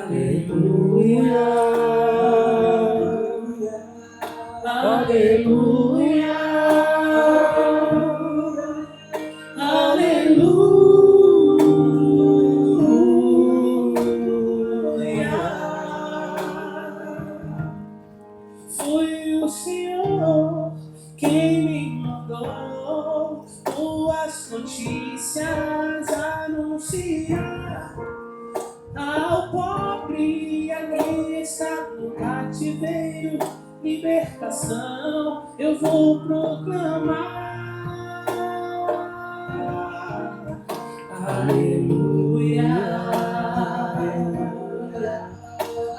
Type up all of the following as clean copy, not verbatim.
Aleluia, aleluia, aleluia. Foi o Senhor quem me mandou tuas notícias anunciar ao pobre, a quem está no cativeiro, libertação eu vou proclamar. Aleluia,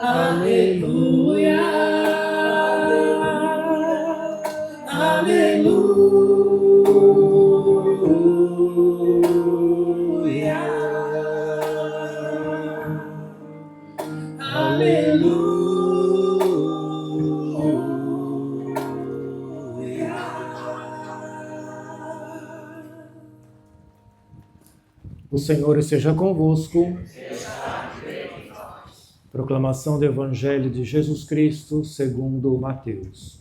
aleluia, aleluia, aleluia. O Senhor esteja convosco. Proclamação do Evangelho de Jesus Cristo segundo Mateus.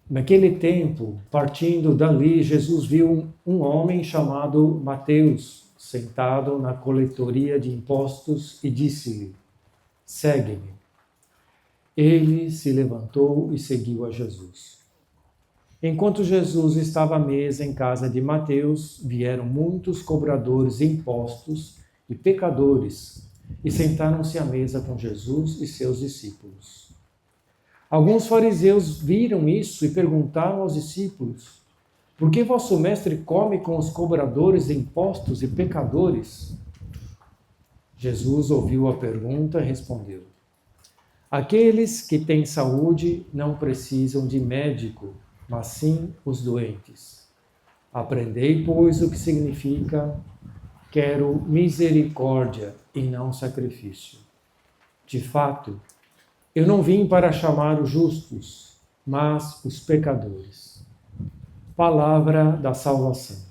Naquele tempo, partindo dali, Jesus viu um homem chamado Mateus, sentado na coletoria de impostos, e disse-lhe: segue-me. Ele se levantou e seguiu a Jesus. Enquanto Jesus estava à mesa em casa de Mateus, vieram muitos cobradores de impostos e pecadores e sentaram-se à mesa com Jesus e seus discípulos. Alguns fariseus viram isso e perguntaram aos discípulos: por que vosso mestre come com os cobradores de impostos e pecadores? Jesus ouviu a pergunta e respondeu: aqueles que têm saúde não precisam de médico, mas sim os doentes. Aprendei, pois, o que significa: quero misericórdia e não sacrifício. De fato, eu não vim para chamar os justos, mas os pecadores. Palavra da salvação.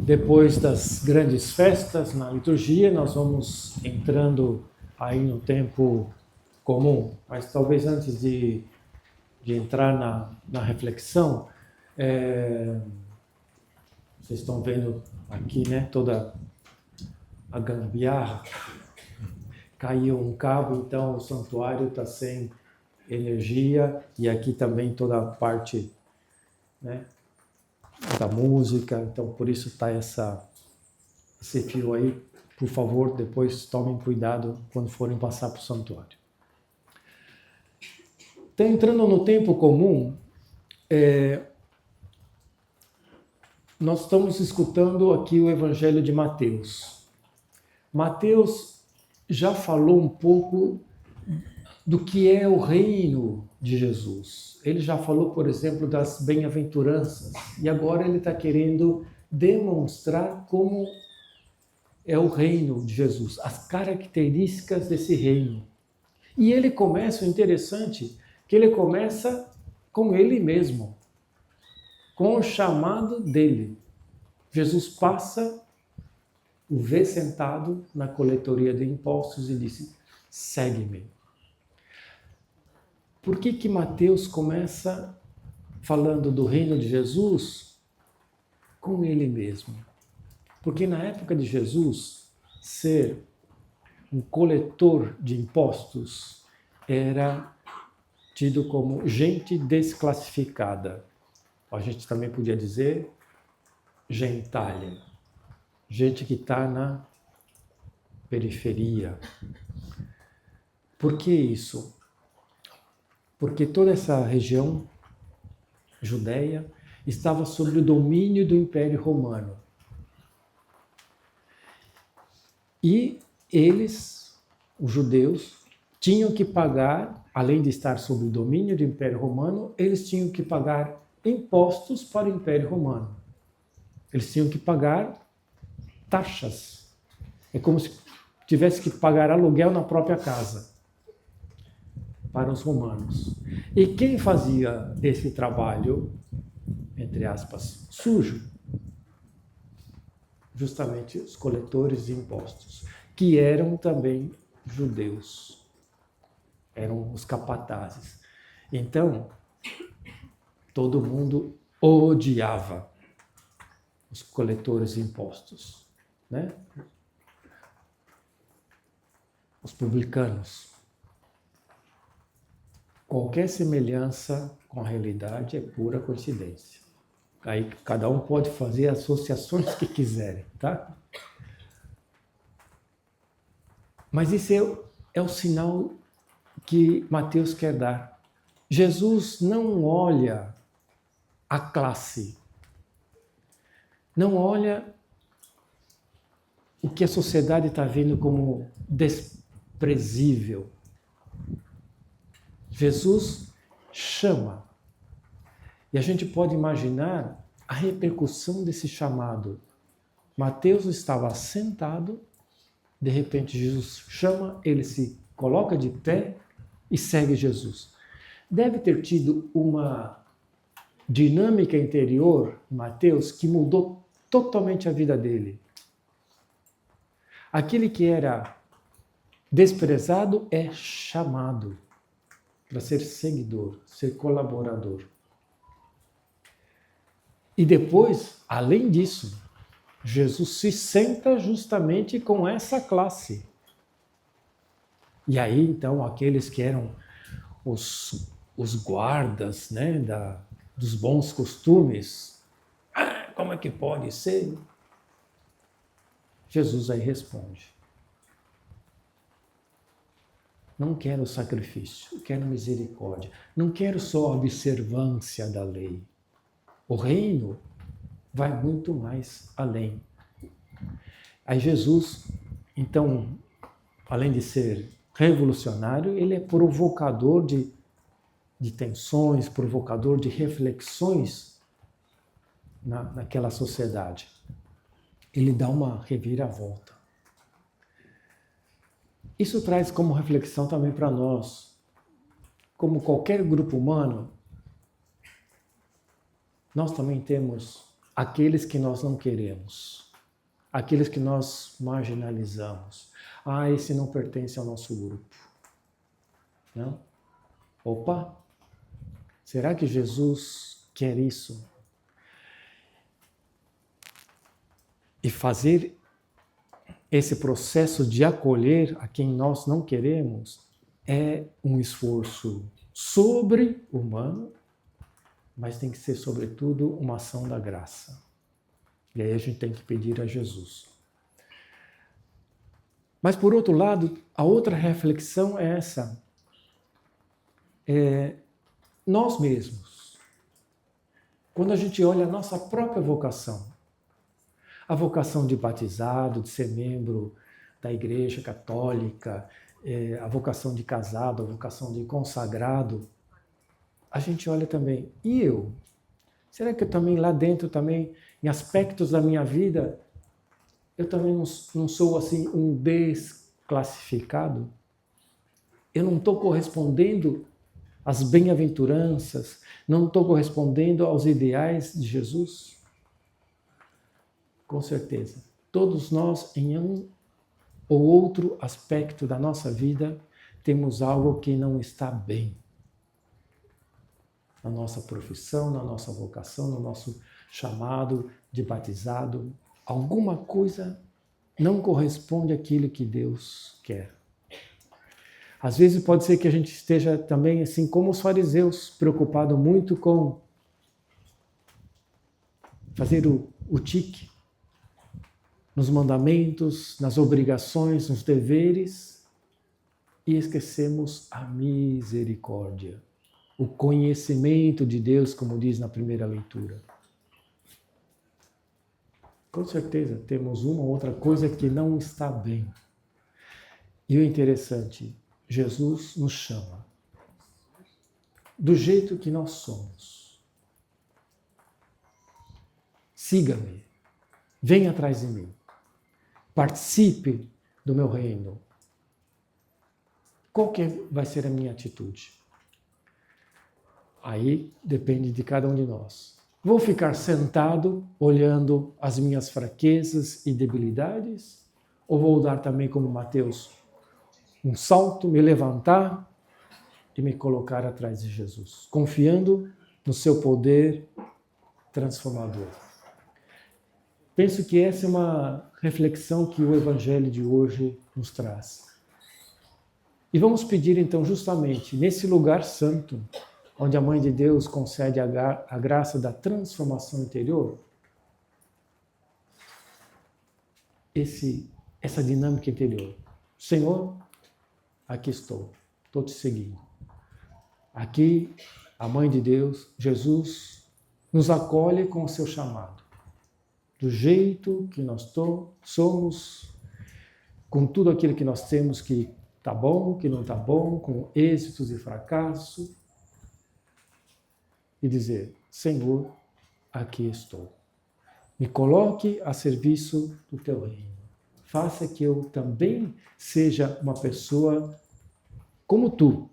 Depois das grandes festas na liturgia, nós vamos entrando aí no tempo comum. Mas talvez antes de entrar na reflexão, vocês estão vendo aqui, né, toda a gambiarra. Caiu um cabo, então o santuário está sem energia, e aqui também toda a parte, né, da música, então por isso está esse fio aí. Por favor, depois tomem cuidado quando forem passar para o santuário. Então, entrando no tempo comum, nós estamos escutando aqui o Evangelho de Mateus. Mateus já falou um pouco do que é o reino de Jesus. Ele já falou, por exemplo, das bem-aventuranças, e agora ele está querendo demonstrar como é o reino de Jesus, as características desse reino. E ele começa, o interessante, que ele começa com ele mesmo, com o chamado dele. Jesus passa, o vê sentado na coletoria de impostos e disse: segue-me. Por que Mateus começa falando do reino de Jesus com ele mesmo? Porque na época de Jesus, ser um coletor de impostos era tido como gente desclassificada. A gente também podia dizer gentalha, gente que está na periferia. Por que isso? Porque toda essa região judeia estava sob o domínio do Império Romano. E eles, os judeus, tinham que pagar, além de estar sob o domínio do Império Romano, eles tinham que pagar impostos para o Império Romano. Eles tinham que pagar taxas. É como se tivesse que pagar aluguel na própria casa para os romanos. E quem fazia esse trabalho, entre aspas, sujo? Justamente os coletores de impostos, que eram também judeus, eram os capatazes. Então, todo mundo odiava os coletores de impostos, né? Os publicanos. Qualquer semelhança com a realidade é pura coincidência. Aí cada um pode fazer associações que quiserem, tá? Mas isso é o sinal que Mateus quer dar. Jesus não olha a classe, não olha o que a sociedade está vendo como desprezível. Jesus chama. E a gente pode imaginar a repercussão desse chamado. Mateus estava sentado, de repente Jesus chama, ele se coloca de pé e segue Jesus. Deve ter tido uma dinâmica interior em Mateus que mudou totalmente a vida dele. Aquele que era desprezado é chamado para ser seguidor, ser colaborador. E depois, além disso, Jesus se senta justamente com essa classe. E aí, então, aqueles que eram os guardas, né, dos bons costumes, como é que pode ser? Jesus aí responde: não quero sacrifício, quero misericórdia. Não quero só a observância da lei. O reino vai muito mais além. Aí Jesus, então, além de ser revolucionário, ele é provocador de tensões, provocador de reflexões naquela sociedade. Ele dá uma reviravolta. Isso traz como reflexão também para nós, como qualquer grupo humano, nós também temos aqueles que nós não queremos, aqueles que nós marginalizamos. Esse não pertence ao nosso grupo. Não? Opa! Será que Jesus quer isso? E fazer esse processo de acolher a quem nós não queremos é um esforço sobre-humano, mas tem que ser, sobretudo, uma ação da graça. E aí a gente tem que pedir a Jesus. Mas, por outro lado, a outra reflexão é essa. Nós mesmos, quando a gente olha a nossa própria vocação, a vocação de batizado, de ser membro da Igreja Católica, a vocação de casado, a vocação de consagrado, a gente olha também, e eu? Será que eu também lá dentro, também, em aspectos da minha vida, eu também não sou assim um desclassificado? Eu não estou correspondendo às bem-aventuranças, não estou correspondendo aos ideais de Jesus? Com certeza. Todos nós, em um ou outro aspecto da nossa vida, temos algo que não está bem. Na nossa profissão, na nossa vocação, no nosso chamado de batizado, alguma coisa não corresponde àquilo que Deus quer. Às vezes pode ser que a gente esteja também, assim como os fariseus, preocupado muito com fazer o tique nos mandamentos, nas obrigações, nos deveres, e esquecemos a misericórdia, o conhecimento de Deus, como diz na primeira leitura. Com certeza temos uma ou outra coisa que não está bem. E o interessante, Jesus nos chama do jeito que nós somos. Siga-me, venha atrás de mim, participe do meu reino. Qual que vai ser a minha atitude? Aí depende de cada um de nós. Vou ficar sentado olhando as minhas fraquezas e debilidades? Ou vou dar também, como Mateus, um salto, me levantar e me colocar atrás de Jesus, confiando no seu poder transformador? Penso que essa é uma reflexão que o Evangelho de hoje nos traz. E vamos pedir então justamente nesse lugar santo, onde a Mãe de Deus concede a graça da transformação interior, essa dinâmica interior. Senhor, aqui estou te seguindo. Aqui, a Mãe de Deus, Jesus, nos acolhe com o seu chamado. Do jeito que nós somos, com tudo aquilo que nós temos que está bom, que não está bom, com êxitos e fracassos, e dizer, Senhor, aqui estou. Me coloque a serviço do teu reino. Faça que eu também seja uma pessoa como tu,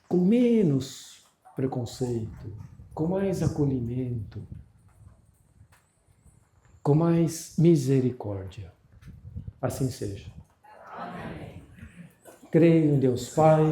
com menos preconceito, com mais acolhimento, com mais misericórdia. Assim seja. Amém. Creio em Deus Pai,